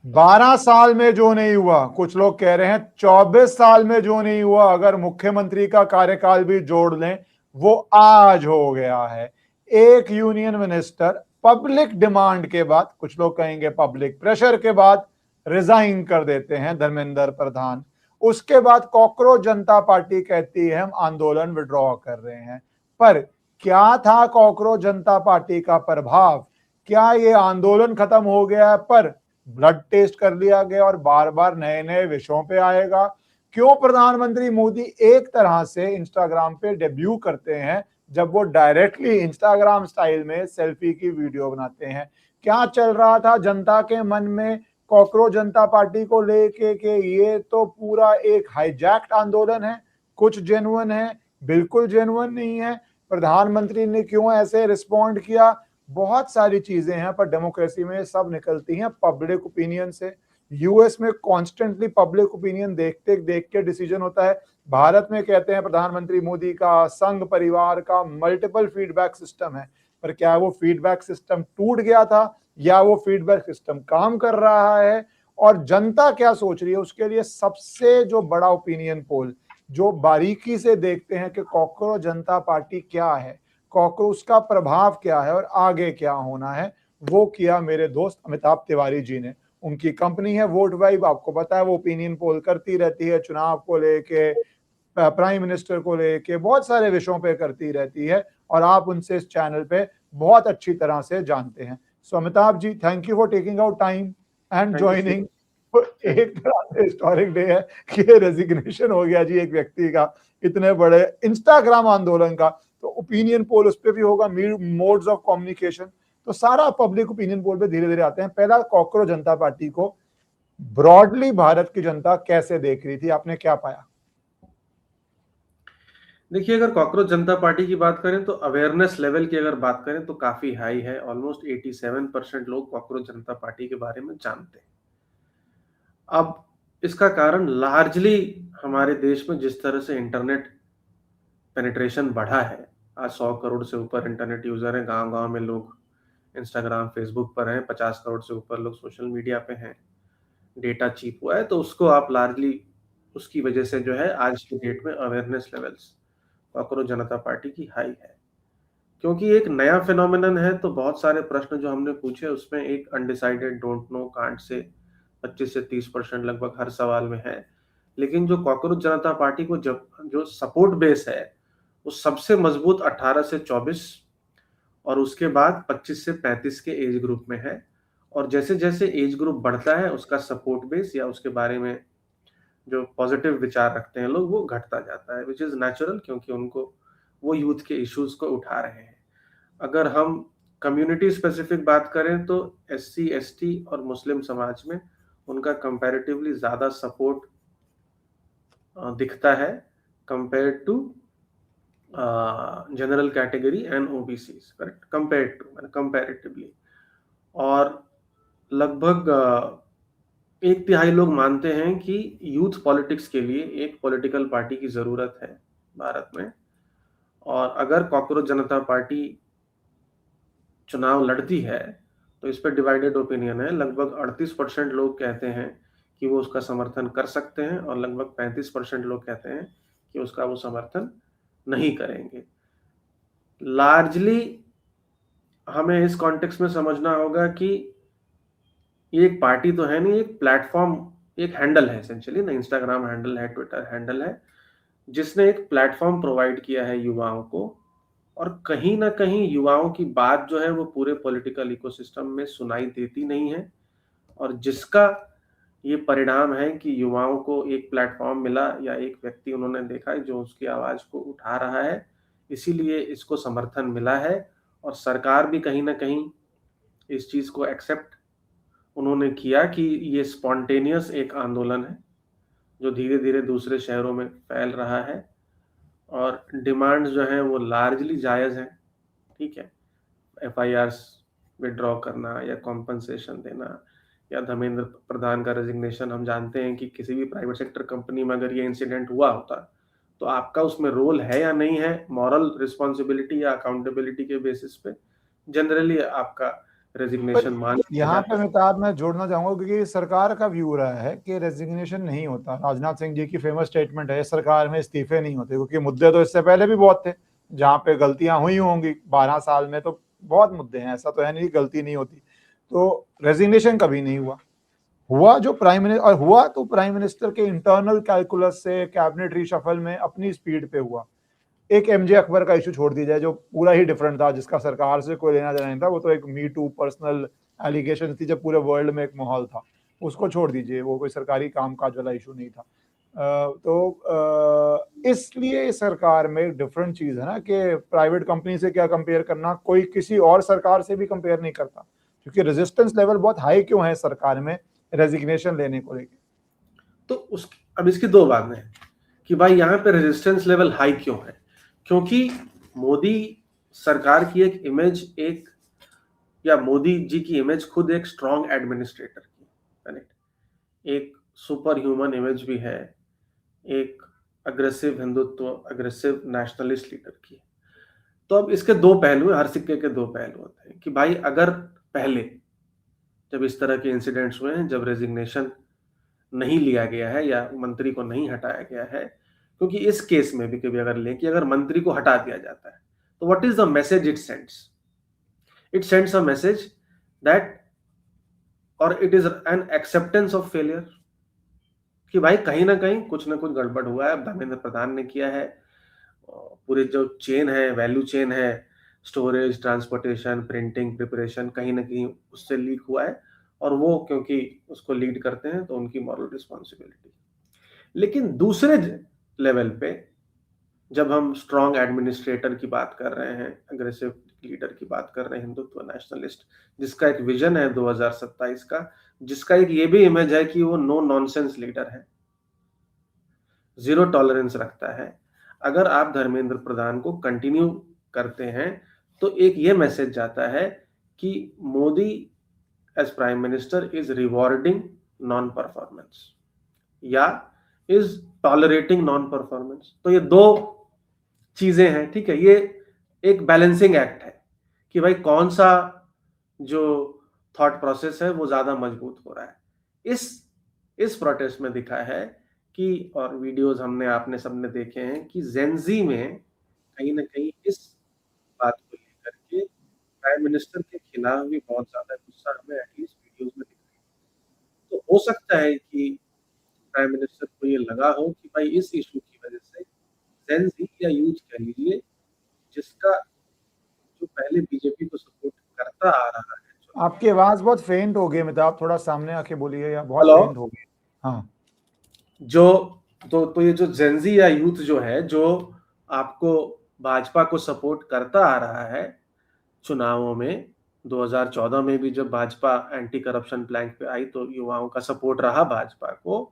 12 साल में जो नहीं हुआ, कुछ लोग कह रहे हैं 24 साल में जो नहीं हुआ, अगर मुख्यमंत्री का कार्यकाल भी जोड़ लें, वो आज हो गया है। एक यूनियन मिनिस्टर पब्लिक डिमांड के बाद, कुछ लोग कहेंगे पब्लिक प्रेशर के बाद, रिजाइन कर देते हैं, धर्मेंद्र प्रधान। उसके बाद कॉकरोच जनता पार्टी कहती है हम आंदोलन विड्रॉ कर रहे हैं। पर क्या था कॉकरोच जनता पार्टी का प्रभाव? क्या ये आंदोलन खत्म हो गया पर ब्लड टेस्ट कर लिया गया और बार बार नए नए विषयों पे आएगा? क्यों प्रधानमंत्री मोदी एक तरह से इंस्टाग्राम पे डेब्यू करते हैं जब वो डायरेक्टली इंस्टाग्राम स्टाइल में सेल्फी की वीडियो बनाते हैं? क्या चल रहा था जनता के मन में कॉकरोच जनता पार्टी को लेके कि ये तो पूरा एक हाईजैक्ट आंदोलन है, कुछ जेन्युइन है, बिल्कुल जेन्युइन नहीं है? प्रधानमंत्री ने क्यों ऐसे रिस्पॉन्ड किया? बहुत सारी चीजें हैं, पर डेमोक्रेसी में सब निकलती हैं पब्लिक ओपिनियन से। यूएस में कॉन्स्टेंटली पब्लिक ओपिनियन देखते देख के डिसीजन होता है। भारत में कहते हैं प्रधानमंत्री मोदी का संघ परिवार का मल्टीपल फीडबैक सिस्टम है, पर क्या वो फीडबैक सिस्टम टूट गया था या वो फीडबैक सिस्टम काम कर रहा है? और जनता क्या सोच रही है, उसके लिए सबसे जो बड़ा ओपिनियन पोल जो बारीकी से देखते हैं कि कॉकरोच जनता पार्टी क्या है, कॉकरोच का प्रभाव क्या है और आगे क्या होना है, वो किया मेरे दोस्त अमिताभ तिवारी जी ने। उनकी कंपनी है वोट वाइब, आपको पता है वो ओपिनियन पोल करती रहती है, चुनाव को लेके, प्राइम मिनिस्टर को लेके, बहुत सारे विषयों पे करती रहती है, और आप उनसे इस चैनल पे बहुत अच्छी तरह से जानते हैं। So Amitabh ji, thank you for taking out time and thank you so joining. Much. एक तरह से हिस्टोरिक डे है कि रेजिग्नेशन हो गया जी एक व्यक्ति का, इतने बड़े इंस्टाग्राम आंदोलन का। तो ओपिनियन पोल उस पर भी होगा, मोड्स ऑफ कम्युनिकेशन, तो सारा पब्लिक ओपिनियन पोल पे धीरे धीरे आते हैं। पहला, कॉकरोच जनता पार्टी को ब्रॉडली भारत की जनता कैसे देख रही थी, आपने क्या पाया? देखिए, अगर कॉकरोच जनता पार्टी की बात करें तो अवेयरनेस लेवल की अगर बात करें तो काफी हाई है। ऑलमोस्ट 87% लोग कॉकरोच जनता पार्टी के बारे में जानते हैं। अब इसका कारण लार्जली हमारे देश में जिस तरह से इंटरनेट पेनिट्रेशन बढ़ा है, आज 100 करोड़ से ऊपर इंटरनेट यूजर हैं, गांव गांव में लोग इंस्टाग्राम फेसबुक पर हैं, 50 करोड़ से ऊपर लोग सोशल मीडिया पे हैं, डेटा चीप हुआ है, तो उसको आप लार्जली उसकी वजह से जो है आज की डेट में अवेयरनेस लेवल्स कॉकरोच जनता पार्टी की हाई है। क्योंकि एक नया फिनोमिनन है, तो बहुत सारे प्रश्न जो हमने पूछे उसमें एक undecided don't know can't say 25 से 30% लगभग हर सवाल में है। लेकिन जो कॉकरोच जनता पार्टी को जब जो सपोर्ट बेस है वो सबसे मजबूत 18 से 24 और उसके बाद 25 से 35 के एज ग्रुप में है। और जैसे जैसे एज ग्रुप बढ़ता है उसका सपोर्ट बेस या उसके बारे में जो पॉजिटिव विचार रखते हैं लोग वो घटता जाता है, विच इज नेचुरल, क्योंकि उनको वो यूथ के इश्यूज को उठा रहे हैं। अगर हम कम्युनिटी स्पेसिफिक बात करें तो SC ST और मुस्लिम समाज में उनका कंपैरेटिवली ज़्यादा सपोर्ट दिखता है compare to general category and OBC, correct, comparatively. और लगभग 1/3 लोग मानते हैं कि यूथ पॉलिटिक्स के लिए एक पॉलिटिकल पार्टी की ज़रूरत है भारत में। और अगर कॉकरोच जनता पार्टी चुनाव लड़ती है तो इस पर डिवाइडेड ओपिनियन है। लगभग 38% लोग कहते हैं कि वो उसका समर्थन कर सकते हैं और लगभग 35% लोग कहते हैं कि उसका वो समर्थन नहीं करेंगे। लार्जली हमें इस कॉन्टेक्स्ट में समझना होगा कि ये एक पार्टी तो है नहीं, एक प्लेटफॉर्म, एक हैंडल है एसेंशियली ना, इंस्टाग्राम हैंडल है, ट्विटर हैंडल है, जिसने एक प्लेटफॉर्म प्रोवाइड किया है युवाओं को। और कहीं ना कहीं युवाओं की बात जो है वो पूरे पॉलिटिकल इकोसिस्टम में सुनाई देती नहीं है, और जिसका ये परिणाम है कि युवाओं को एक प्लेटफॉर्म मिला या एक व्यक्ति उन्होंने देखा जो उसकी आवाज को उठा रहा है, इसीलिए इसको समर्थन मिला है। और सरकार भी कहीं ना कहीं इस चीज को एक्सेप्ट उन्होंने किया कि ये स्पॉन्टेनियस एक आंदोलन है जो धीरे धीरे दूसरे शहरों में फैल रहा है, और डिमांड्स जो हैं वो लार्जली जायज़ हैं। ठीक है, FIRs विड्रॉ करना या कॉम्पनसेशन देना या धर्मेंद्र प्रधान का रेजिग्नेशन, हम जानते हैं कि किसी भी प्राइवेट सेक्टर कंपनी में अगर ये इंसिडेंट हुआ होता तो आपका उसमें रोल है या नहीं है, मॉरल रिस्पॉन्सिबिलिटी या अकाउंटेबिलिटी के बेसिस पे जनरली आपका रेजिग्नेशन मान यहाँ पे अमिताभ मैं जोड़ना चाहूंगा क्योंकि सरकार का व्यू रहा है कि रेजिग्नेशन नहीं होता। राजनाथ सिंह जी की फेमस स्टेटमेंट है सरकार में इस्तीफे नहीं होते, क्योंकि मुद्दे तो इससे पहले भी बहुत थे जहाँ पे गलतियां हुई होंगी। 12 साल में तो बहुत मुद्दे हैं, ऐसा तो है नहीं गलती नहीं होती। तो रेजिग्नेशन कभी नहीं हुआ। हुआ जो प्राइम मिनिस्टर, और हुआ तो प्राइम मिनिस्टर के इंटरनल कैलकुलस से कैबिनेट रीशफल में अपनी स्पीड पे हुआ। एक एमजे अकबर का इशू छोड़ दीजिए जो पूरा ही डिफरेंट था, जिसका सरकार से कोई लेना देना नहीं था, वो तो एक मी टू पर्सनल एलिगेशन थी जब पूरे वर्ल्ड में एक माहौल था, उसको छोड़ दीजिए, वो कोई सरकारी कामकाज वाला इशू नहीं था। इसलिए सरकार में एक डिफरेंट चीज है ना कि प्राइवेट कंपनी से क्या कंपेयर करना, कोई किसी और सरकार से भी कंपेयर नहीं करता, क्योंकि रेजिस्टेंस लेवल बहुत हाई क्यों है सरकार में रेजिग्नेशन लेने को लेकर। तो अब इसकी दो बातें हैं कि भाई यहाँ पे रेजिस्टेंस लेवल हाई क्यों है, क्योंकि मोदी सरकार की एक इमेज, या मोदी जी की इमेज खुद एक स्ट्रॉन्ग एडमिनिस्ट्रेटर की, करेक्ट, एक सुपर ह्यूमन इमेज भी है, एक aggressive Hindutva, aggressive nationalist leader की। तो अब इसके दो पहलू हैं, हर सिक्के के दो पहलू होते हैं कि भाई अगर पहले जब इस तरह के इंसिडेंट्स हुए हैं, जब रेजिग्नेशन नहीं लिया गया है या मंत्री को नहीं हटाया गया है, क्योंकि इस केस में भी कभी अगर लें कि अगर मंत्री को हटा दिया जाता है तो what is the message it sends? It sends a message that, और it is an acceptance of failure, कि भाई कहीं ना कुछ गड़बड़ हुआ है, धर्मेंद्र प्रधान ने किया है, पूरे जो चेन है, वैल्यू चेन है, स्टोरेज, ट्रांसपोर्टेशन, प्रिंटिंग, प्रिपरेशन, कहीं ना कहीं उससे लीक हुआ है, और वो क्योंकि उसको लीड करते हैं तो उनकी मॉरल रिस्पॉन्सिबिलिटी। लेकिन दूसरे लेवल पे जब हम स्ट्रॉन्ग एडमिनिस्ट्रेटर की बात कर रहे हैं, अग्रेसिव लीडर की बात कर रहे हैं, हिंदुत्व नेशनलिस्ट, जिसका एक विजन है 2027 का, जिसका एक ये भी इमेज है कि वो नो नॉनसेंस लीडर है, जीरो टॉलरेंस रखता है, अगर आप धर्मेंद्र प्रधान को कंटिन्यू करते हैं तो एक ये मैसेज जाता है कि Modi as prime minister is rewarding non performance या इज टॉलरेटिंग नॉन परफॉर्मेंस। तो ये दो चीजें हैं, ठीक है, ये एक बैलेंसिंग एक्ट है कि भाई कौन सा जो थॉट प्रोसेस है वो ज्यादा मजबूत हो रहा है। इस प्रोटेस्ट में दिखा है कि, और वीडियोस हमने आपने सबने देखे हैं कि जेनजी में कहीं ना कहीं इस बात को लेकर के प्राइम मिनिस्टर के खिलाफ भी बहुत ज्यादा गुस्सा हमें एटलीस्ट वीडियोस में दिख रहा है। तो हो सकता है कि प्राइम मिनिस्टर को ये लगा हो कि भाई इस इशू की वजह से जेनजी या यूथ कह लीजिए, जिसका जो पहले बीजेपी को सपोर्ट करता आ रहा है। आपकी आवाज बहुत फेंट हो गई मिताब, थोड़ा सामने आके बोलिए, या बहुत फेंट हो गई। हाँ, तो ये जो जेनजी या यूथ जो है, जो आपको भाजपा को सपोर्ट करता आ रहा है चुनावों में, 2014 में भी जब भाजपा एंटी करप्शन प्लैंक पे आई तो युवाओं का सपोर्ट रहा भाजपा को,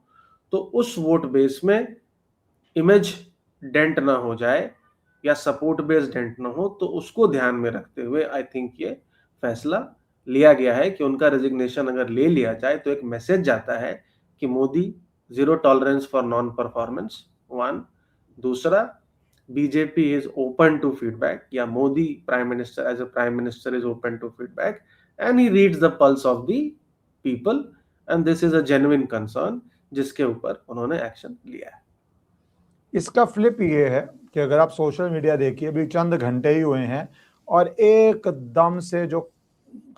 तो उस वोट बेस में इमेज डेंट ना हो जाए या सपोर्ट बेस डेंट ना हो, तो उसको ध्यान में रखते हुए आई थिंक ये फैसला लिया गया है कि उनका रेजिग्नेशन अगर ले लिया जाए तो एक मैसेज जाता है कि Modi zero tolerance for non performance, one. दूसरा, BJP is open to feedback, या Modi prime minister as a prime minister is open to feedback and he reads the pulse of the people and this is a genuine concern, जिसके ऊपर उन्होंने action लिया है। इसका flip ये है कि अगर आप सोशल मीडिया देखिए, अभी चंद घंटे ही हुए हैं और एकदम से जो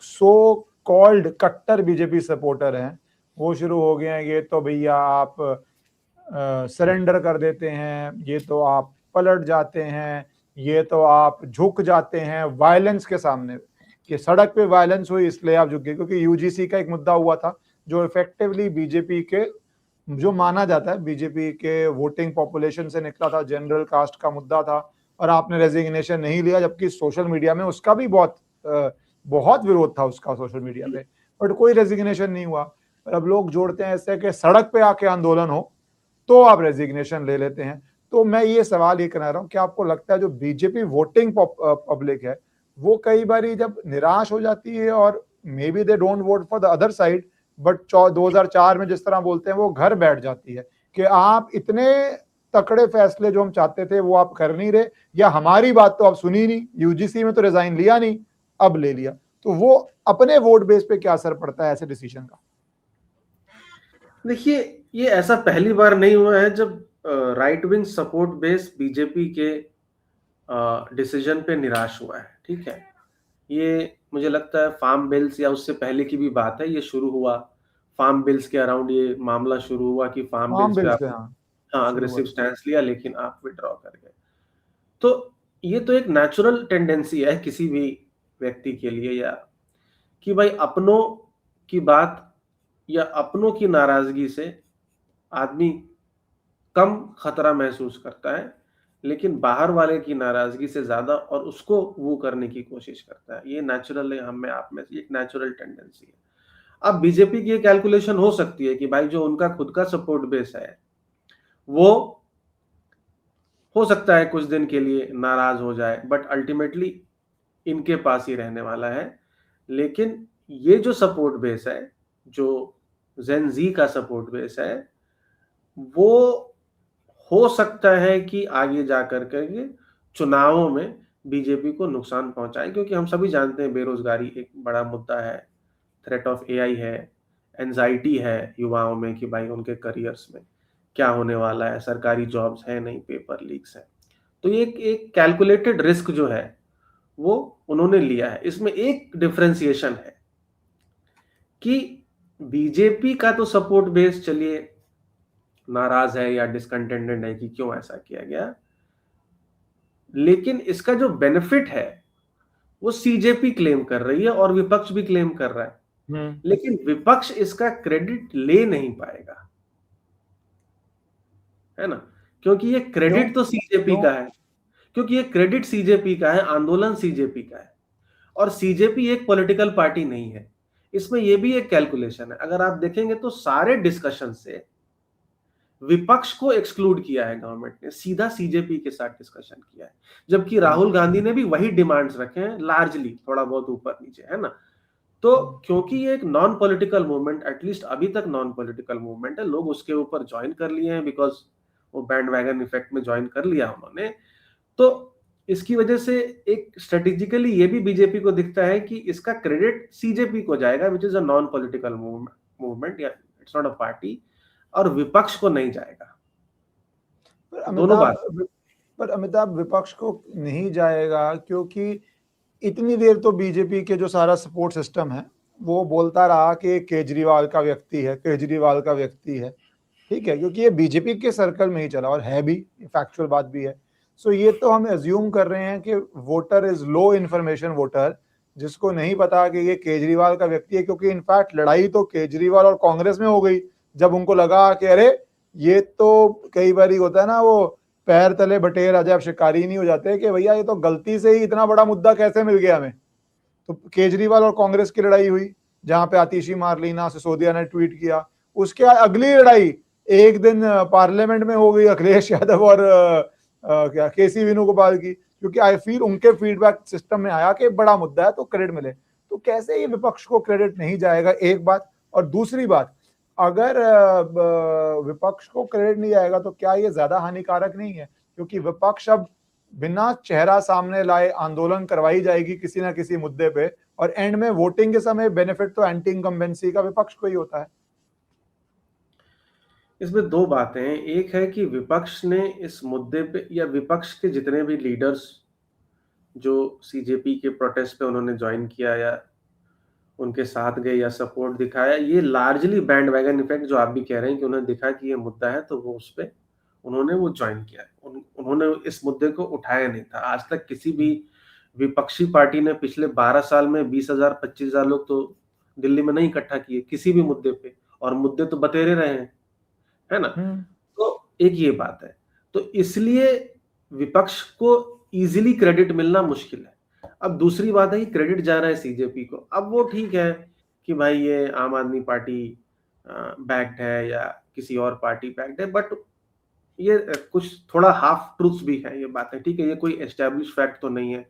सो कॉल्ड कट्टर बीजेपी सपोर्टर हैं वो शुरू हो गए हैं, ये तो भैया आप सरेंडर कर देते हैं, ये तो आप पलट जाते हैं, ये तो आप झुक जाते हैं वायलेंस के सामने, कि सड़क पे वायलेंस हुई इसलिए आप झुक गए। क्योंकि यूजीसी का एक मुद्दा हुआ था जो इफेक्टिवली बीजेपी के, जो माना जाता है बीजेपी के वोटिंग पॉपुलेशन से निकला था, जनरल कास्ट का मुद्दा था, और आपने रेजिग्नेशन नहीं लिया, जबकि सोशल मीडिया में उसका भी बहुत विरोध था उसका सोशल मीडिया पे, बट कोई रेजिग्नेशन नहीं हुआ। और अब लोग जोड़ते हैं ऐसे कि सड़क पे आके आंदोलन हो तो आप रेजिग्नेशन ले लेते हैं। तो मैं ये सवाल ये करना रहा हूँ कि आपको लगता है जो बीजेपी वोटिंग पब्लिक है वो कई बार जब निराश हो जाती है और may be they don't vote for the other side, but 2004 में जिस तरह बोलते हैं वो घर बैठ जाती है कि आप इतने तकड़े फैसले जो हम चाहते थे वो आप कर नहीं रहे, या हमारी बात तो आप सुनी नहीं, यूजीसी में तो रिजाइन लिया नहीं, अब ले लिया। तो वो अपने वोट बेस पे क्या असर पड़ता है ऐसे डिसीजन का? देखिए, ये ऐसा पहली बार नहीं हुआ है जब right wing support base BJP के डिसीजन पे निराश हुआ है। ठीक है, ये मुझे लगता है फार्म बिल्स या उससे पहले की भी बात है, ये शुरू हुआ फार्म बिल्स के अराउंड, ये मामला शुरू हुआ कि फार्म फार्म बिल्स पे बिल्स आप पे, हाँ, हाँ शुरू हुआ अग्रेसिव था। स्टैंड लिया लेकिन आप विड्रॉ कर गए। तो ये तो एक नेचुरल टेंडेंसी है किसी भी व्यक्ति के लिए, या कि भाई अपनों की बात या अपनों की नाराजगी से आदमी कम खतरा महसूस करता है, लेकिन बाहर वाले की नाराजगी से ज्यादा और उसको वो करने की कोशिश करता है। ये नेचुरल है, हम में आप में एक नेचुरल टेंडेंसी है। अब बीजेपी की कैलकुलेशन हो सकती है कि भाई जो उनका खुद का सपोर्ट बेस है वो हो सकता है कुछ दिन के लिए नाराज हो जाए, बट अल्टीमेटली इनके पास ही रहने वाला है। लेकिन ये जो सपोर्ट बेस है, जो जेन जी का सपोर्ट बेस है, वो हो सकता है कि आगे जाकर के चुनावों में बीजेपी को नुकसान पहुंचाए, क्योंकि हम सभी जानते हैं बेरोजगारी एक बड़ा मुद्दा है, थ्रेट ऑफ एआई है, एंजाइटी है युवाओं में कि भाई उनके करियर्स में क्या होने वाला है, सरकारी जॉब्स है नहीं, पेपर लीक्स है। तो ये एक कैलकुलेटेड रिस्क जो है वो उन्होंने लिया है। इसमें एक डिफरेंशिएशन है कि बीजेपी का तो सपोर्ट बेस चलिए नाराज है या डिसकंटेंटेड है कि क्यों ऐसा किया गया, लेकिन इसका जो बेनिफिट है वो सीजेपी क्लेम कर रही है और विपक्ष भी क्लेम कर रहा है, लेकिन विपक्ष इसका क्रेडिट ले नहीं पाएगा, है ना, क्योंकि ये क्यों? क्रेडिट तो सीजेपी क्यों? का है। क्योंकि ये क्रेडिट सीजेपी का है, आंदोलन सीजेपी का है, और सीजेपी एक पॉलिटिकल पार्टी नहीं है। इसमें यह भी एक कैलकुलेशन है, अगर आप देखेंगे तो सारे डिस्कशन से विपक्ष को एक्सक्लूड किया है गवर्नमेंट ने, सीधा सीजेपी के साथ डिस्कशन किया है, जबकि राहुल गांधी ने भी वही डिमांड्स रखे हैं, लार्जली थोड़ा बहुत ऊपर नीचे, है ना। तो क्योंकि ये एक नॉन पॉलिटिकल मूवमेंट, एटलीस्ट अभी तक नॉन पॉलिटिकल मूवमेंट है, लोग उसके ऊपर ज्वाइन कर लिए हैं बिकॉज वो बैंड वैगन इफेक्ट में ज्वाइन कर लिया उन्होंने। तो इसकी वजह से एक स्ट्रेटेजिकली ये भी बीजेपी को दिखता है कि इसका क्रेडिट सीजेपी को जाएगा, which is a non political movement, या इट्स नॉट अ पार्टी, और विपक्ष को नहीं जाएगा। पर दोनों बात। अमिताभ विपक्ष को नहीं जाएगा क्योंकि इतनी देर तो बीजेपी के जो सारा सपोर्ट सिस्टम है वो बोलता रहा कि केजरीवाल का व्यक्ति है, केजरीवाल का व्यक्ति है। ठीक है, क्योंकि ये बीजेपी के सर्कल में ही चला और है भी, फैक्चुअल बात भी है। सो ये तो हम एज्यूम कर रहे हैं कि voter is low information voter, जिसको नहीं पता कि ये केजरीवाल का व्यक्ति है, क्योंकि इनफैक्ट लड़ाई तो केजरीवाल और कांग्रेस में हो गई जब उनको लगा कि अरे ये तो कई बार होता है ना, वो पैर तले बटेर अजब शिकारी नहीं हो जाते कि भैया ये तो गलती से ही इतना बड़ा मुद्दा कैसे मिल गया हमें। तो केजरीवाल और कांग्रेस की लड़ाई हुई जहां पे आतिशी मारलीना सिसोदिया ने ट्वीट किया। उसके अगली लड़ाई एक दिन पार्लियामेंट में हो गई अखिलेश यादव और क्या केसी वेणुगोपाल की, क्योंकि आई फील उनके फीडबैक सिस्टम में आया कि बड़ा मुद्दा है तो क्रेडिट मिले। तो कैसे ये विपक्ष को क्रेडिट नहीं जाएगा, एक बात। और दूसरी बात, अगर विपक्ष को क्रेडिट नहीं आएगा तो क्या ये ज्यादा हानिकारक नहीं है, क्योंकि विपक्ष अब बिना चेहरा सामने लाए आंदोलन करवाई जाएगी किसी ना किसी मुद्दे पे, और एंड में वोटिंग के समय बेनिफिट तो एंटी इनकम्बेंसी का विपक्ष को ही होता है। इसमें दो बातें हैं, एक है कि विपक्ष ने इस मुद्दे पे, या विपक्ष के जितने भी लीडर्स जो सीजेपी के प्रोटेस्ट पे उन्होंने ज्वाइन किया या उनके साथ गए या सपोर्ट दिखाया, ये लार्जली बैंड वैगन इफेक्ट जो आप भी कह रहे हैं कि उन्हें दिखा कि ये मुद्दा है तो वो उस पर उन्होंने वो ज्वाइन किया है। उन्होंने इस मुद्दे को उठाया नहीं था। आज तक किसी भी विपक्षी पार्टी ने पिछले 12 साल में 20,000 25,000 लोग तो दिल्ली में नहीं इकट्ठा किए किसी भी मुद्दे पे, और मुद्दे तो बतेरे रहे हैं, है ना। तो एक ये बात है, तो इसलिए विपक्ष को इजीली क्रेडिट मिलना मुश्किल है। अब दूसरी बात है कि क्रेडिट जा रहा है सीजेपी को। अब वो ठीक है कि भाई ये आम आदमी पार्टी बैक्ड है या किसी और पार्टी बैक्ड है, बट ये कुछ थोड़ा हाफ ट्रूथ्स भी है ये बात है, ठीक है, ये कोई एस्टेब्लिश फैक्ट तो नहीं है।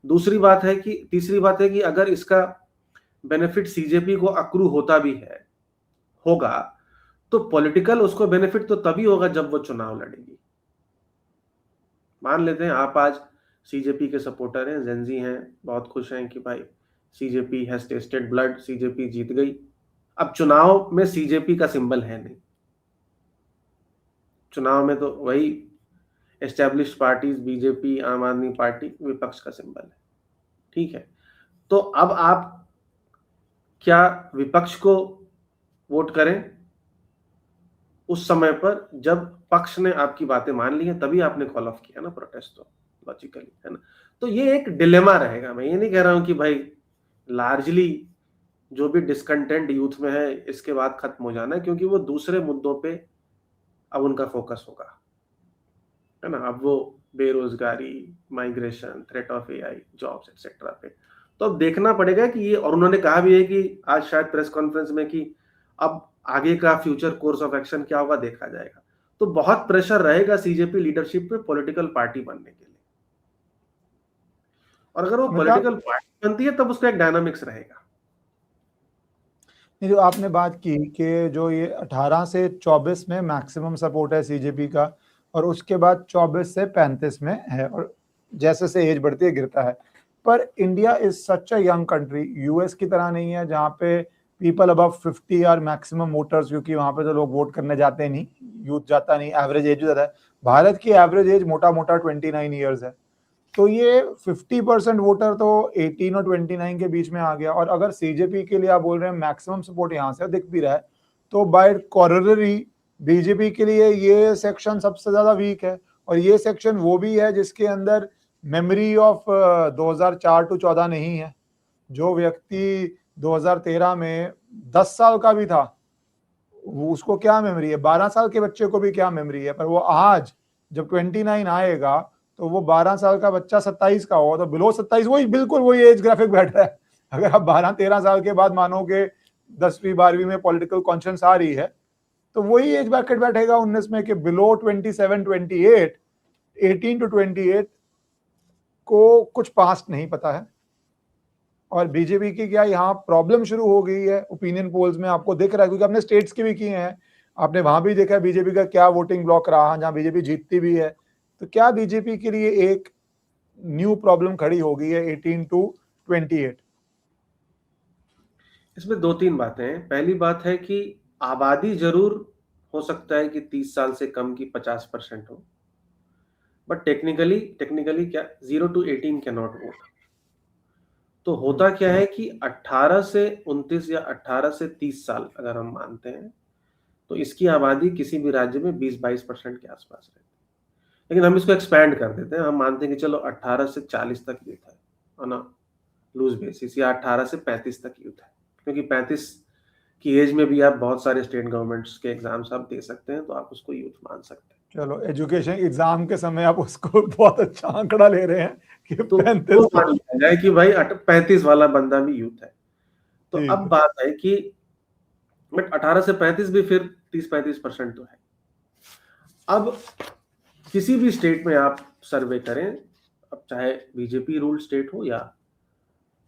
दूसरी बात है कि तीसरी बात है कि अगर इसका बेनिफिट सीजेपी को अक्रू होता भी है होगा, तो पॉलिटिकल उसको बेनिफिट तो तभी होगा जब वो चुनाव लड़ेगी। मान लेते हैं आप आज सीजेपी के सपोर्टर हैं, जेंजी हैं, बहुत खुश हैं कि भाई CJP has tasted blood, CJP जीत गई। अब चुनाव में सीजेपी का सिंबल है नहीं, चुनाव में तो वही एस्टेब्लिश्ड पार्टीज, बीजेपी, आम आदमी पार्टी विपक्ष का सिंबल है, ठीक है। तो अब आप क्या विपक्ष को वोट करें उस समय पर जब पक्ष ने आपकी बातें मान ली हैं, तभी आपने कॉल ऑफ किया ना प्रोटेस्ट, तो लॉजिकली, है ना। तो ये एक डिलेमा रहेगा। मैं ये नहीं कह रहा हूं कि भाई लार्जली जो भी डिस्कंटेंट यूथ में है इसके बाद खत्म हो जाना है, क्योंकि वो दूसरे मुद्दों पे अब उनका फोकस होगा, है ना। अब वो बेरोजगारी, migration, threat of AI, jobs etcetera पे तो अब देखना पड़ेगा कि ये, और उन्होंने कहा भी है कि आज शायद प्रेस कॉन्फ्रेंस में कि अब आगे का फ्यूचर कोर्स ऑफ एक्शन क्या होगा देखा जाएगा। तो बहुत प्रेशर रहेगा सीजेपी लीडरशिप पे पॉलिटिकल पार्टी बनने के लिए, और अगर वो पॉलिटिकल पार्टी बनती है तब उसका एक डायनामिक्स रहेगा। जो आपने बात की कि जो ये 18 से 24 में मैक्सिमम सपोर्ट है सीजेपी का, और उसके बाद 24 से 35 में है, और जैसे से एज बढ़ती है गिरता है। पर India is such a young country, US की तरह नहीं है जहाँ पे people above 50 are maximum voters, क्योंकि वहाँ पे तो लोग वोट करने जाते नहीं, यूथ जाता नहीं, एवरेज एज ज्यादा है। भारत की एवरेज एज मोटा मोटा 29 ईयर्स है। तो ये 50% वोटर तो 18 और 29 के बीच में आ गया। और अगर सीजेपी के लिए आप बोल रहे हैं मैक्सिमम सपोर्ट यहाँ से दिख भी रहा है, तो बाय कॉरलरी बीजेपी के लिए ये सेक्शन सबसे ज्यादा वीक है। और ये सेक्शन वो भी है जिसके अंदर मेमोरी ऑफ 2004 टू 14 नहीं है। जो व्यक्ति 2013 में 10 साल का भी था, उसको क्या मेमोरी है? 12 साल के बच्चे को भी क्या मेमोरी है? पर वो आज जब 29 आएगा तो वो 12 साल का बच्चा 27 का होगा, तो बिलो 27 वही बिल्कुल वही एज ग्राफिक बैठ रहा है। अगर आप 12-13 साल के बाद मानो कि 10वीं-12वीं में पॉलिटिकल कॉन्शियस आ रही है, तो वही एज ब्रैकेट बैठेगा 19 में कि बिलो 27-28, 18 टू 28 को कुछ पास्ट नहीं पता है। और बीजेपी की क्या यहाँ प्रॉब्लम शुरू हो गई है ओपिनियन पोल्स में, आपको दिख रहा है, क्योंकि आपने स्टेट्स की भी किए हैं, आपने वहां भी देखा है बीजेपी का क्या वोटिंग ब्लॉक रहा जहां बीजेपी जीतती भी है। तो क्या बीजेपी के लिए एक न्यू प्रॉब्लम खड़ी हो गई है 18 टू 28? इसमें 2-3 बातें हैं। पहली बात है कि आबादी जरूर हो सकता है कि 30 साल से कम की 50% हो, बट टेक्निकली क्या 0 to 18 कैन नॉट वोट। तो होता क्या है कि 18 से 29 या 18 से 30 साल अगर हम मानते हैं तो इसकी आबादी किसी भी राज्य में 20-22% के आसपास रहती है। लेकिन हम इसको एक्सपैंड कर देते हैं, हम मानते हैं कि चलो 18 से 40 तक यूथ है ऑन अ लूज बेसिस, या 18 से 35 तक यूथ है, क्योंकि 35 की एज में भी आप बहुत सारे स्टेट गवर्नमेंट्स के एग्जाम्स आप दे सकते हैं, तो आप उसको यूथ मान सकते हैं। चलो, एजुकेशन एग्जाम के समय आप उसको बहुत अच्छा आंकड़ा ले रहे हैं कि तो 35 मान लिया जाए कि भाई 35 वाला बंदा भी यूथ है। तो अब बात है कि बट 18 से 35 भी फिर 30-35% तो है। अब किसी भी स्टेट में आप सर्वे करें, अब चाहे बीजेपी रूल स्टेट हो या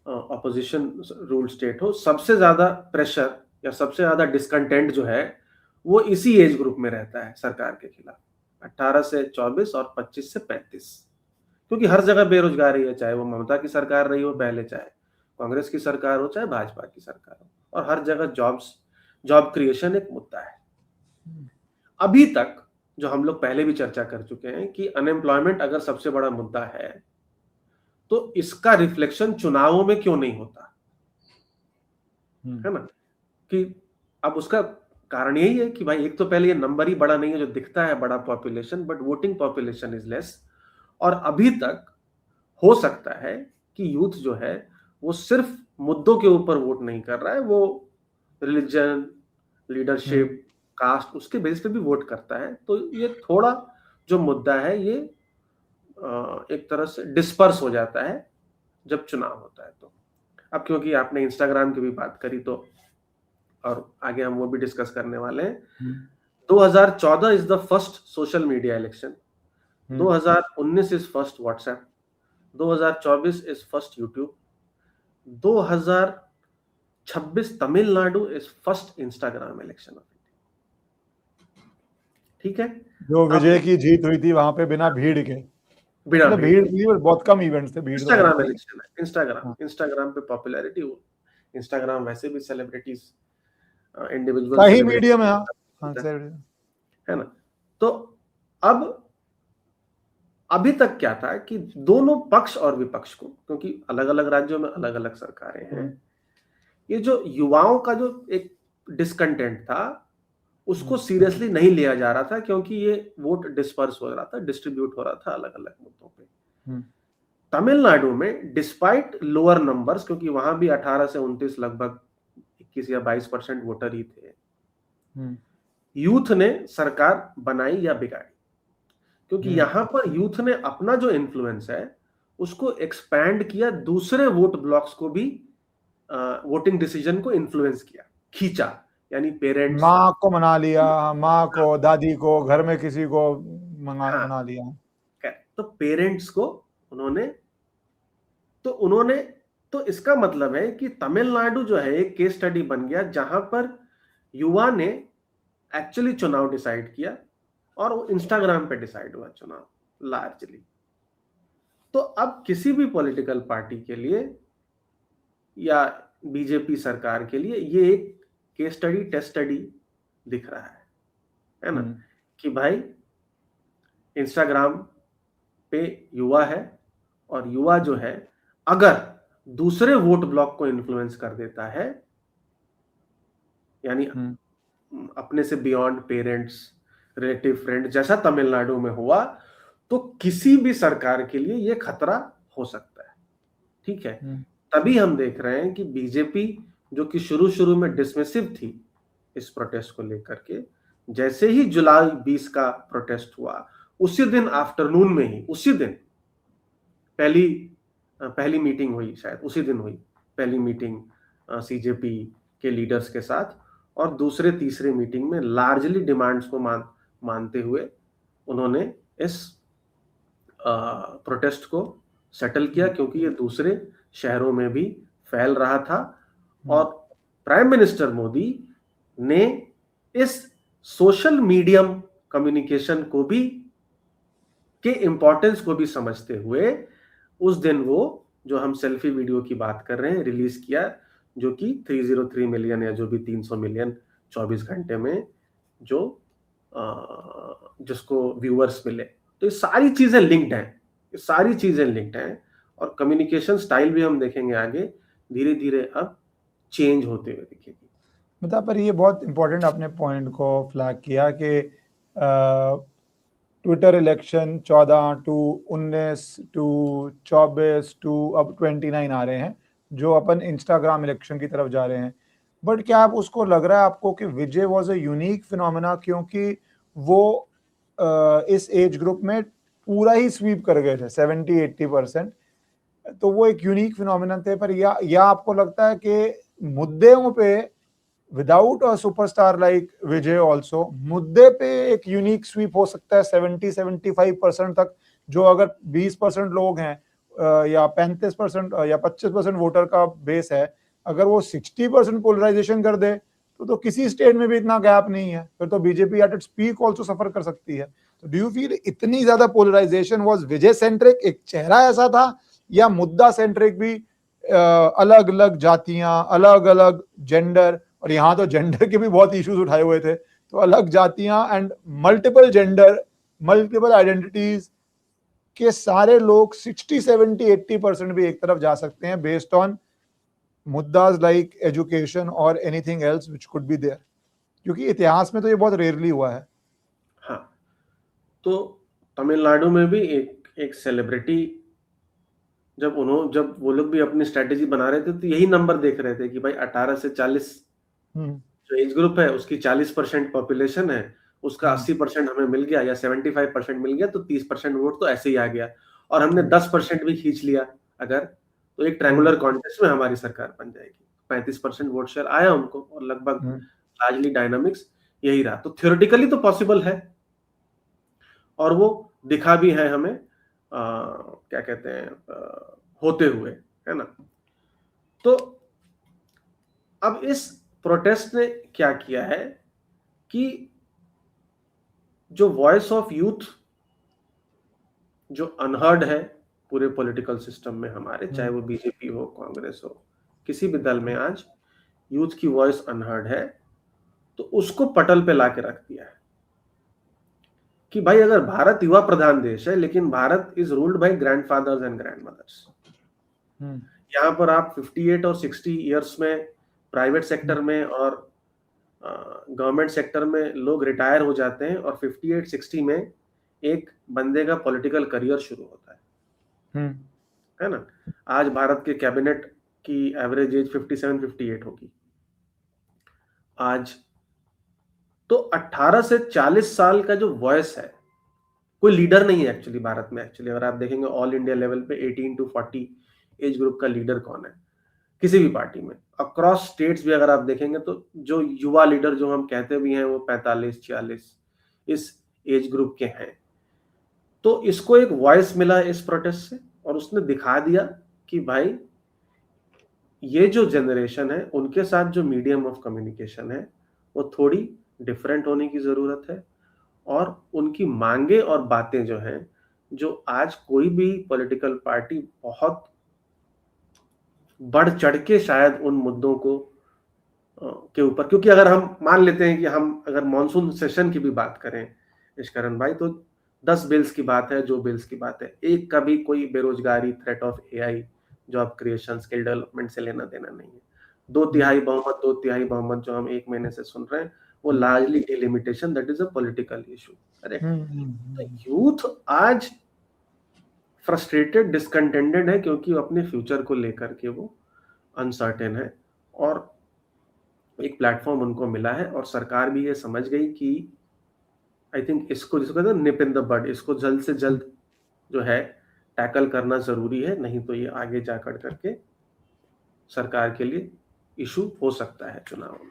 अपोजिशन रूल स्टेट हो, सबसे ज्यादा प्रेशर या सबसे ज्यादा डिस्कंटेंट जो है वो इसी एज ग्रुप में रहता है सरकार के खिलाफ, 18 से 24 और 25 से 35। क्योंकि हर जगह बेरोजगारी है, चाहे वो ममता की सरकार रही हो पहले, चाहे कांग्रेस की सरकार हो, चाहे भाजपा की सरकार हो, और हर जगह जॉब क्रिएशन एक मुद्दा है। अभी तक जो हम लोग पहले भी चर्चा कर चुके हैं कि अनएम्प्लॉयमेंट अगर सबसे बड़ा मुद्दा है तो इसका रिफ्लेक्शन चुनावों में क्यों नहीं होता, है ना। कि अब उसका कारण यही है कि भाई एक तो पहले ये नंबर ही बड़ा नहीं है, जो दिखता है बड़ा population, but voting population is less. और अभी तक हो सकता है कि यूथ जो है वो सिर्फ मुद्दों के ऊपर वोट नहीं कर रहा है, वो रिलीजन, लीडरशिप, कास्ट, उसके बेस पे भी वोट करता है। तो ये थोड़ा जो मुद्दा है ये एक तरह से डिस्पर्स हो जाता है जब चुनाव होता है। तो अब क्योंकि आपने इंस्टाग्राम की भी बात करी, तो और आगे हम वो भी डिस्कस करने वाले हैं। 2014 is the first social media election, 2019 is first WhatsApp, 2024 is first YouTube, 2026 Tamil Nadu is first Instagram election of India. ठीक है, जो विजय की जीत हुई थी वहां पे बिना भीड़ के। बिना मतलब भीड़ भीड़ थी, पर बहुत कम इवेंट्स थे, भीड़ तो बहुत इंस्टाग्राम थी। इलेक्शन है, हाँ, इंस्टाग्राम पे पॉपुलैरिटी, इंस्टाग्राम वैसे भी सेलिब्रिटीज, इंडिविजुअल का ही सेलिब्रिटी मीडियम है। हाँ सर। है ना। तो अब अभी तक क्या था कि दोनों पक्ष और विपक्ष को, क्योंकि अलग अलग राज्यों में अलग अलग सरकारें हैं, ये जो युवाओं का जो एक डिस्कंटेंट था उसको सीरियसली नहीं लिया जा रहा था, क्योंकि ये वोट डिस्पर्स हो रहा था, डिस्ट्रीब्यूट हो रहा था अलग अलग मुद्दों पे। तमिलनाडु में डिस्पाइट लोअर नंबर्स, क्योंकि वहां भी 18 से 29 लगभग 21 या 22% वोटर ही थे, यूथ ने सरकार बनाई या बिगाड़ी, क्योंकि यहां पर यूथ ने अपना जो इन्फ्लुएंस है उसको एक्सपैंड किया, दूसरे वोट ब्लॉक्स को भी वोटिंग डिसीजन को इन्फ्लुएंस किया, खींचा, यानी पेरेंट्स। माँ को मना लिया, माँ को, दादी को, घर में किसी को हाँ, मना लिया। तो पेरेंट्स को उन्होंने उन्होंने तो इसका मतलब है कि तमिलनाडु जो है एक केस स्टडी बन गया जहां पर युवा ने एक्चुअली चुनाव डिसाइड किया, और वो इंस्टाग्राम पे डिसाइड हुआ चुनाव लार्जली। तो अब किसी भी पॉलिटिकल पार्टी के लिए या बीजेपी सरकार के लिए ये एक केस स्टडी, टेस्ट स्टडी दिख रहा है ना, कि भाई इंस्टाग्राम पे युवा है, और युवा जो है अगर दूसरे वोट ब्लॉक को इन्फ्लुएंस कर देता है, यानी अपने से बियॉन्ड पेरेंट्स, रिलेटिव, फ्रेंड, जैसा तमिलनाडु में हुआ, तो किसी भी सरकार के लिए यह खतरा हो सकता है। ठीक है, तभी हम देख रहे हैं कि बीजेपी जो कि शुरू शुरू में डिसमिसिव थी इस प्रोटेस्ट को लेकर के, जैसे ही जुलाई 20 का प्रोटेस्ट हुआ उसी दिन आफ्टरनून में ही, उसी दिन पहली मीटिंग हुई, शायद उसी दिन हुई पहली मीटिंग सीजेपी के लीडर्स के साथ, और दूसरे तीसरे मीटिंग में लार्जली डिमांड्स को मानते हुए उन्होंने इस प्रोटेस्ट को सेटल किया, क्योंकि ये दूसरे शहरों में भी फैल रहा था। और प्राइम मिनिस्टर मोदी ने इस सोशल मीडियम कम्युनिकेशन को भी, के इंपॉर्टेंस को भी समझते हुए उस दिन वो जो हम सेल्फी वीडियो की बात कर रहे हैं रिलीज किया, जो कि 303 मिलियन या जो भी 300 मिलियन 24 घंटे में जो जिसको व्यूअर्स मिले। तो ये सारी चीजें लिंक्ड हैं, ये सारी चीजें लिंक्ड हैं, और कम्युनिकेशन स्टाइल भी हम देखेंगे आगे धीरे धीरे अब चेंज होते हुए दिखेगी। मतलब पर ये बहुत इंपॉर्टेंट आपने पॉइंट को फ्लैग किया कि Twitter election 14 to 19 to 24 to अब 29 आ रहे हैं, जो अपन इंस्टाग्राम इलेक्शन की तरफ जा रहे हैं। बट क्या आप उसको लग रहा है आपको कि विजय वॉज अ यूनिक फिनोमेना, क्योंकि वो इस एज ग्रुप में पूरा ही स्वीप कर गए थे 70-80%, तो वो एक यूनिक फिनोमेनन थे। पर या आपको लगता है कि मुद्दों पे without a superstar like Vijay also मुद्दे पे एक यूनिक स्वीप हो सकता है 70-75% तक, जो अगर 20% लोग हैं या 35% या 25% वोटर का बेस है, अगर वो 60% पोलराइजेशन कर दे तो किसी स्टेट में भी इतना गैप नहीं है, फिर तो BJP at its peak also suffer कर सकती है। तो डू यू फील इतनी ज्यादा पोलराइजेशन वाज विजय सेंट्रिक, एक चेहरा ऐसा था, या मुद्दा सेंट्रिक भी, अलग अलग जातियां, अलग अलग जेंडर, और यहाँ तो जेंडर के भी बहुत इश्यूज उठाए हुए थे, तो अलग जातियां and multiple gender, multiple identities के सारे लोग 60-70-80% भी एक तरफ जा सकते हैं बेस्ड ऑन मुद्दाज लाइक एजुकेशन और anything else which could be there, क्योंकि इतिहास में तो ये बहुत रेयरली हुआ है। हाँ, तो तमिलनाडु में भी एक सेलिब्रिटी, जब वो लोग भी अपनी स्ट्रेटेजी बना रहे थे तो यही नंबर देख रहे थे कि भाई 18 से 40 जो एज ग्रुप है उसकी 40% पॉपुलेशन है, उसका 80% हमें मिल गया या 75% मिल गया, तो 30% वोट तो ऐसे ही आ गया, और हमने 10% भी खींच लिया अगर, तो एक ट्रायंगुलर कॉन्टेस्ट में हमारी सरकार बन जाएगी। 35% वोट शेयर आया उनको, और लगभग लार्जली डायनामिक्स यही रहा। तो थियोरेटिकली तो पॉसिबल है, और वो दिखा भी है हमें क्या कहते हैं होते हुए, है ना। तो अब इस प्रोटेस्ट ने क्या किया है कि जो वॉइस ऑफ यूथ जो अनहर्ड है पूरे पॉलिटिकल सिस्टम में हमारे, चाहे वो बीजेपी हो, कांग्रेस हो, किसी भी दल में आज यूथ की वॉइस अनहर्ड है, तो उसको पटल पे लाके रख दिया है कि भाई अगर भारत युवा प्रधान देश है, लेकिन Bharat is ruled by grandfathers and grandmother's. यहाँ पर आप 58 और 60 इयर्स में प्राइवेट सेक्टर में और गवर्नमेंट सेक्टर में लोग रिटायर हो जाते हैं, और 58-60 में एक बंदे का पॉलिटिकल करियर शुरू होता है ना। आज भारत के कैबिनेट की एवरेज एज 57-58 होगी आज। तो 18 से 40 साल का जो वॉइस है, कोई लीडर नहीं है एक्चुअली भारत में। एक्चुअली अगर आप देखेंगे ऑल इंडिया लेवल पे 18 to 40 एज ग्रुप का लीडर कौन है किसी भी पार्टी में, अक्रॉस स्टेट्स भी अगर आप देखेंगे तो जो युवा लीडर जो हम कहते भी हैं वो 45-46 इस एज ग्रुप के हैं। तो इसको एक वॉइस मिला इस प्रोटेस्ट से, और उसने दिखा दिया कि भाई ये जो जनरेशन है उनके साथ जो मीडियम ऑफ कम्युनिकेशन है वो थोड़ी डिफरेंट होने की जरूरत है, और उनकी मांगे और बातें जो हैं, जो आज कोई भी पॉलिटिकल पार्टी बहुत बढ़ चढ़ के शायद उन मुद्दों को के ऊपर, क्योंकि अगर हम मान लेते हैं कि हम अगर मॉनसून सेशन की भी बात करें निष्करण भाई, तो 10 बिल्स की बात है, जो बिल्स की बात है, एक का भी कोई बेरोजगारी, threat of AI, job creation, skill development से लेना देना नहीं है। 2/3 बहुमत जो हम एक महीने से सुन रहे हैं वो largely delimitation, that is a political issue. Correct. Youth आज फ्रस्ट्रेटेड, डिसकंटेंटेड है, क्योंकि अपने फ्यूचर को लेकर के वो अनसर्टेन है, और एक प्लेटफॉर्म उनको मिला है, और सरकार भी ये समझ गई कि आई थिंक इसको, जिसको कहते हैं निप इन द बड, इसको जल्द से जल्द जो है टैकल करना जरूरी है, नहीं तो ये आगे जाकर करके सरकार के लिए इशू हो सकता है चुनाव में।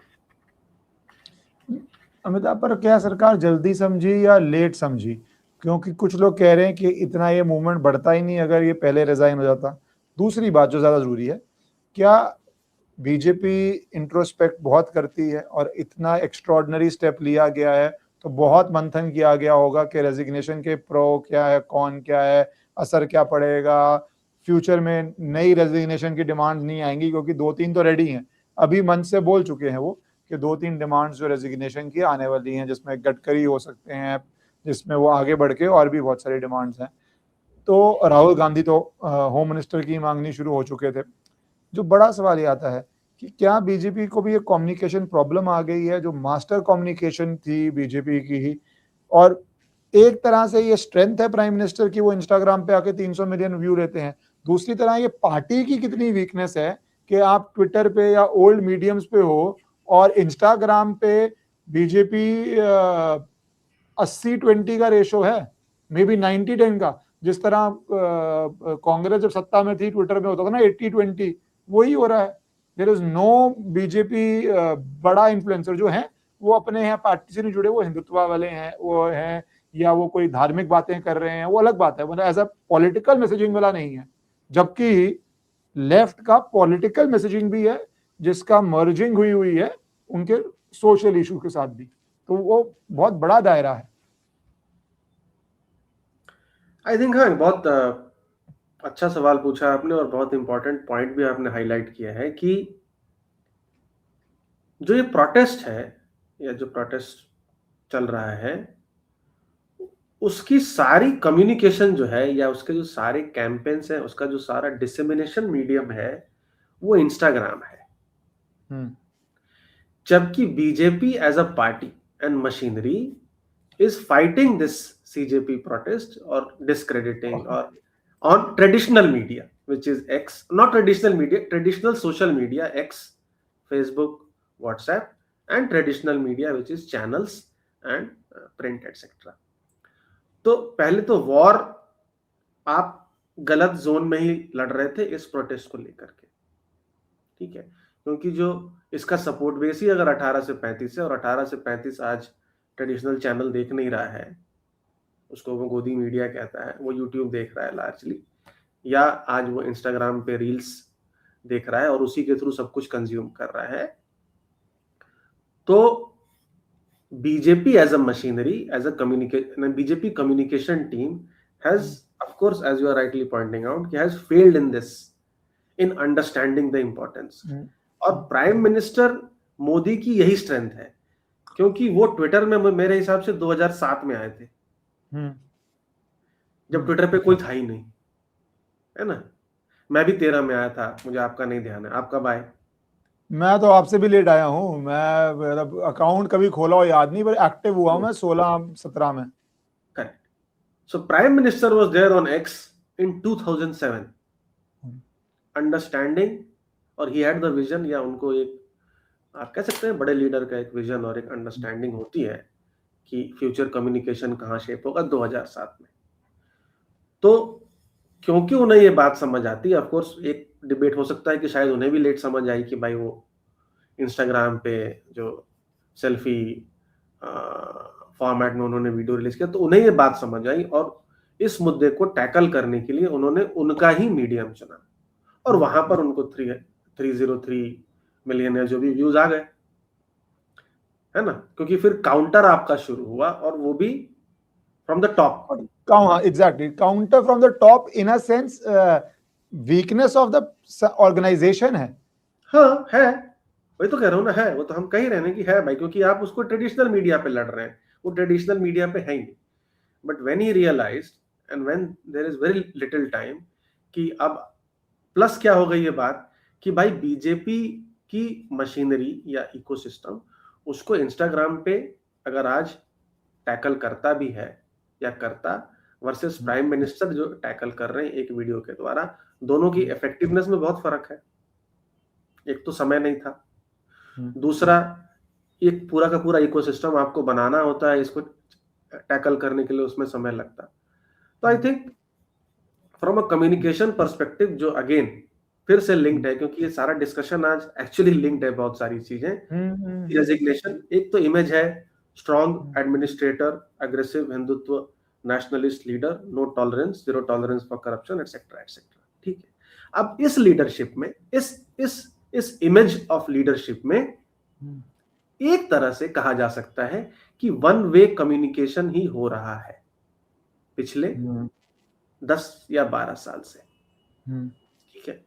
अमिताभ, पर क्या सरकार जल्दी समझी या लेट समझी? क्योंकि कुछ लोग कह रहे हैं कि इतना ये मूवमेंट बढ़ता ही नहीं अगर ये पहले रिजाइन हो जाता। दूसरी बात जो ज्यादा जरूरी है, क्या बीजेपी इंट्रोस्पेक्ट बहुत करती है और इतना एक्स्ट्रॉर्डनरी स्टेप लिया गया है तो बहुत मंथन किया गया होगा कि रेजिग्नेशन के प्रो क्या है, कौन क्या है, असर क्या पड़ेगा, फ्यूचर में नई रेजिग्नेशन की डिमांड नहीं आएंगी, क्योंकि 2-3 तो रेडी हैं, अभी मन से बोल चुके हैं वो कि 2-3 डिमांड्स जो रेजिग्नेशन की आने वाली हैं, जिसमें गडकरी हो सकते हैं, जिसमें वो आगे बढ़ के और भी बहुत सारी डिमांड्स हैं। तो राहुल गांधी तो होम मिनिस्टर की मांगनी शुरू हो चुके थे। जो बड़ा सवाल ये आता है कि क्या बीजेपी को भी ये कम्युनिकेशन प्रॉब्लम आ गई है, जो मास्टर कम्युनिकेशन थी बीजेपी की ही, और एक तरह से ये स्ट्रेंथ है प्राइम मिनिस्टर की, वो इंस्टाग्राम पे आके 300 मिलियन व्यू लेते हैं। दूसरी तरह ये पार्टी की कितनी वीकनेस है कि आप ट्विटर पे या ओल्ड मीडियम्स पे हो और इंस्टाग्राम पे बीजेपी 80-20 का रेशो है, मे बी 90-10 का। जिस तरह कांग्रेस जब सत्ता में थी ट्विटर में होता था ना 80-20, वही हो रहा है। देयर इज नो बीजेपी बड़ा इन्फ्लुएंसर जो है वो अपने यहाँ पार्टी से नहीं जुड़े, वो हिंदुत्व वाले हैं, वो हैं, या वो कोई धार्मिक बातें कर रहे हैं, वो अलग बात है, मतलब ऐसा पॉलिटिकल मैसेजिंग वाला नहीं है। जबकि लेफ्ट का पॉलिटिकल मैसेजिंग भी है जिसका मर्जिंग हुई है उनके सोशल इशू के साथ भी, तो वो बहुत बड़ा दायरा है। आई थिंक हाँ, बहुत अच्छा सवाल पूछा आपने, और बहुत इंपॉर्टेंट पॉइंट भी आपने हाईलाइट किया है कि जो ये प्रोटेस्ट है या जो प्रोटेस्ट चल रहा है, उसकी सारी कम्युनिकेशन जो है या उसके जो सारे कैंपेन्स हैं, उसका जो सारा डिसेमिनेशन मीडियम है वो इंस्टाग्राम है। जबकि BJP as a party and machinery is fighting this CJP protest or discrediting or on traditional media, which is X, not traditional media, traditional social media, X, Facebook, WhatsApp, and traditional media, which is channels and print, etc. तो पहले तो war आप गलत zone में ही लड़ रहे थे इस प्रोटेस्ट को लेकर के, ठीक है, क्योंकि जो इसका सपोर्ट बेस ही अगर 18 से 35 है, और 18 से 35 आज ट्रेडिशनल चैनल देख नहीं रहा है, उसको वो गोदी मीडिया कहता है, वो यूट्यूब देख रहा है लार्जली, या आज वो इंस्टाग्राम पे रील्स देख रहा है और उसी के थ्रू सब कुछ कंज्यूम कर रहा है। तो BJP as a machinery, as a BJP communication team has of course, as you are rightly pointing out, he has failed in this, in understanding the importance. और प्राइम मिनिस्टर मोदी की यही strength है, क्योंकि वो ट्विटर में मेरे हिसाब से 2007 में आए थे, जब ट्विटर पे कोई था ही नहीं, है ना। मैं भी 13 में आया था, मुझे आपका नहीं ध्यान है। आप कब आए? मैं तो आपसे भी लेट आया हूँ। मैं मतलब अकाउंट कभी खोला हो याद नहीं, पर एक्टिव हुआ मैं 16-17 में। Correct. So prime minister was there on X in 2007, understanding, और ही हैड द विजन, या उनको एक, आप कह सकते हैं बड़े लीडर का एक विजन और एक अंडरस्टैंडिंग होती है कि फ्यूचर कम्युनिकेशन कहाँ शेप होगा 2007 में। तो क्योंकि उन्हें ये बात समझ आती है, ऑफ कोर्स एक डिबेट हो सकता है कि शायद उन्हें भी लेट समझ आई कि भाई वो इंस्टाग्राम पे जो सेल्फी फॉर्मेट में उन्होंने वीडियो रिलीज किया, तो उन्हें ये बात समझ आई, और इस मुद्दे को टैकल करने के लिए उन्होंने उनका ही मीडियम चुना, और वहां पर उनको 303 मिलियन या जो भी व्यूज आ गए, है ना, क्योंकि फिर काउंटर आपका शुरू हुआ, और वो भी from the top. Exactly, counter from the top in a sense weakness of the organisation है। हाँ है, वही तो कह रहा हूँ ना, है, वो तो हम कह ही रहे हैं कि है भाई, क्योंकि आप उसको ट्रेडिशनल मीडिया पे लड़ रहे हैं, वो ट्रेडिशनल मीडिया पे है ही नहीं। But when he realised and when there is very little time, कि अब प्लस क्या हो गई ये बात कि भाई बीजेपी की मशीनरी या इकोसिस्टम उसको इंस्टाग्राम पे अगर आज टैकल करता भी है या करता, वर्सेस प्राइम मिनिस्टर जो टैकल कर रहे हैं एक वीडियो के द्वारा, दोनों की इफेक्टिवनेस में बहुत फर्क है। एक तो समय नहीं था, दूसरा एक पूरा का पूरा इकोसिस्टम आपको बनाना होता है, इसको टैकल करने के लिए उसमें समय लगता। तो I think from a communication perspective, जो अगेन फिर से लिंक्ड है, क्योंकि ये सारा डिस्कशन आज एक्चुअली लिंक्ड है, बहुत सारी चीजें। रेजिग्नेशन, एक तो इमेज है strong administrator, aggressive Hindutva, nationalist leader, no tolerance, zero tolerance for corruption, etcetera etcetera. ठीक है, अब इस लीडरशिप में, इस इमेज ऑफ लीडरशिप में एक तरह से कहा जा सकता है कि वन वे कम्युनिकेशन ही हो रहा है पिछले 10 या 12 साल से। ठीक है,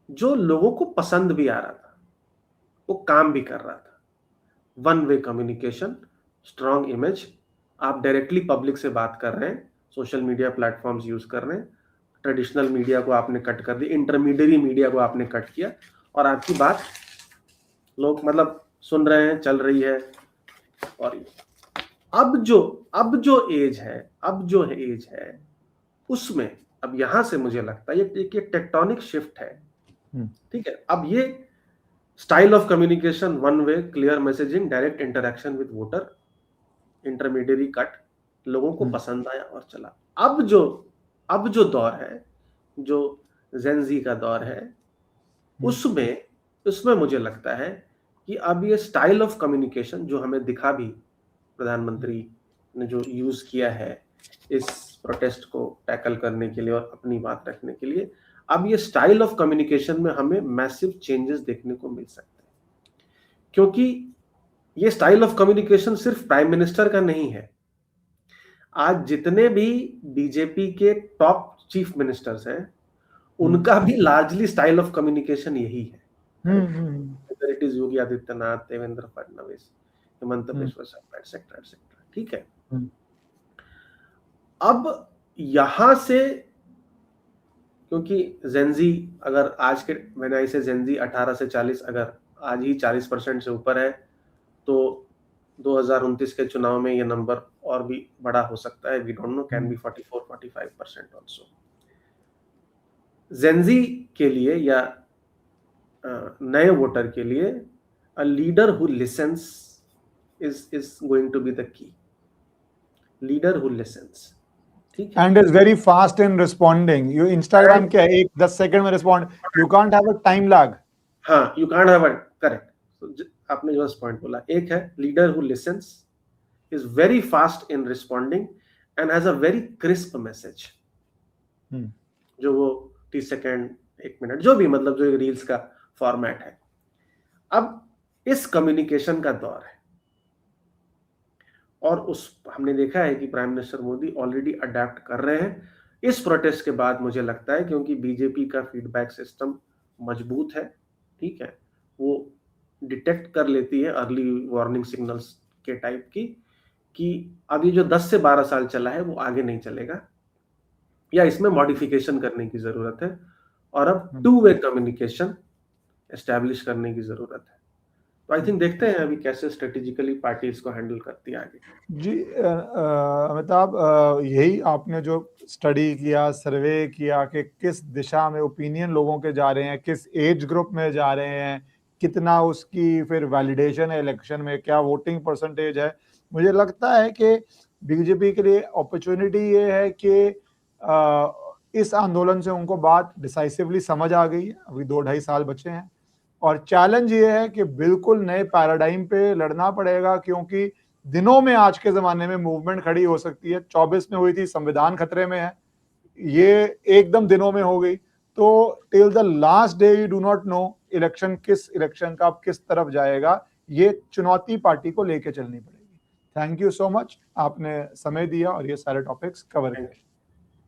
जो लोगों को पसंद भी आ रहा था, वो काम भी कर रहा था। One way communication, strong image, आप डायरेक्टली पब्लिक से बात कर रहे हैं, सोशल मीडिया प्लेटफॉर्म्स यूज कर रहे हैं, ट्रेडिशनल मीडिया को आपने कट कर दिया, इंटरमीडिएरी मीडिया को आपने कट किया, और आपकी बात लोग मतलब सुन रहे हैं, चल रही है। और अब जो एज है उसमें अब यहां से मुझे लगता है ये टेक्टोनिक शिफ्ट है। ठीक है, अब ये style of communication, one way, clear messaging, direct interaction with voter, intermediary cut, लोगों को पसंद आया और चला। अब जो दौर है, जो जेन ज़ी का दौर है, उसमें मुझे लगता है कि अब ये स्टाइल ऑफ कम्युनिकेशन जो हमें दिखा भी, प्रधानमंत्री ने जो यूज किया है इस प्रोटेस्ट को टैकल करने के लिए और अपनी बात रखने के लिए, अब ये स्टाइल ऑफ कम्युनिकेशन में हमें मैसिव चेंजेस देखने को मिल सकते हैं, क्योंकि ये स्टाइल ऑफ कम्युनिकेशन सिर्फ प्राइम मिनिस्टर का नहीं है। आज जितने भी बीजेपी के टॉप चीफ मिनिस्टर्स हैं, उनका भी लार्जली स्टाइल ऑफ कम्युनिकेशन यही है। It is Yogi Adityanath, Devendra Fadnavis, Hemant Bishwa Sharma, etcetera etcetera. ठीक है, अब यहां से, क्योंकि जेनजी, अगर आज के मैंने से जेनजी 18 से 40 अगर आज ही 40% से ऊपर है, तो 2029 के चुनाव में ये नंबर और भी बड़ा हो सकता है। We don't know, can be 44-45% also. Gen Z के लिए या नए वोटर के लिए, a leader who listens is going to be the key. Leader who listens. ठीक है, and is very fast in responding. You Instagram क्या है, 10 सेकंड में respond. You can't have a time lag. हाँ, you can't have a correct. So, आपने जो point बोला, एक है leader who listens, is very fast in responding and has a very crisp message. जो वो 30 सेकंड, 1 मिनट, जो भी, मतलब जो रील्स का फॉर्मेट है। अब इस कम्युनिकेशन का दौर है, और उस हमने देखा है कि prime minister Modi already adapt कर रहे हैं इस प्रोटेस्ट के बाद, मुझे लगता है, क्योंकि बीजेपी का फीडबैक सिस्टम मजबूत है, ठीक है, वो डिटेक्ट कर लेती है अर्ली वार्निंग सिग्नल्स के टाइप की, कि अभी जो 10 से 12 साल चला है वो आगे नहीं चलेगा, या इसमें मॉडिफिकेशन करने की जरूरत है, और अब टू वे कम्युनिकेशन एस्टैब्लिश करने की जरूरत है। तो आई थिंक देखते हैं अभी कैसे स्ट्रेटेजिकली पार्टी इसको हैंडल करती है आगे। जी अमिताभ, यही आपने जो स्टडी किया, सर्वे किया कि किस दिशा में ओपिनियन लोगों के जा रहे हैं, किस एज ग्रुप में जा रहे हैं, कितना उसकी फिर वैलिडेशन है इलेक्शन में, क्या वोटिंग परसेंटेज है, मुझे लगता है कि बीजेपी के लिए अपॉर्चुनिटी ये है कि इस आंदोलन से उनको बात डिसाइसिवली समझ आ गई है। अभी 2-2.5 साल बचे हैं और चैलेंज ये है कि बिल्कुल नए पैराडाइम पे लड़ना पड़ेगा, क्योंकि दिनों में आज के जमाने में मूवमेंट खड़ी हो सकती है। 24 में हुई थी, संविधान खतरे में है, ये एकदम दिनों में हो गई। तो till the last day you do not know election का किस तरफ जाएगा। ये चुनौती पार्टी को लेके चलनी पड़ेगी। थैंक यू सो मच, आपने समय दिया और ये सारे टॉपिक्स कवर किए।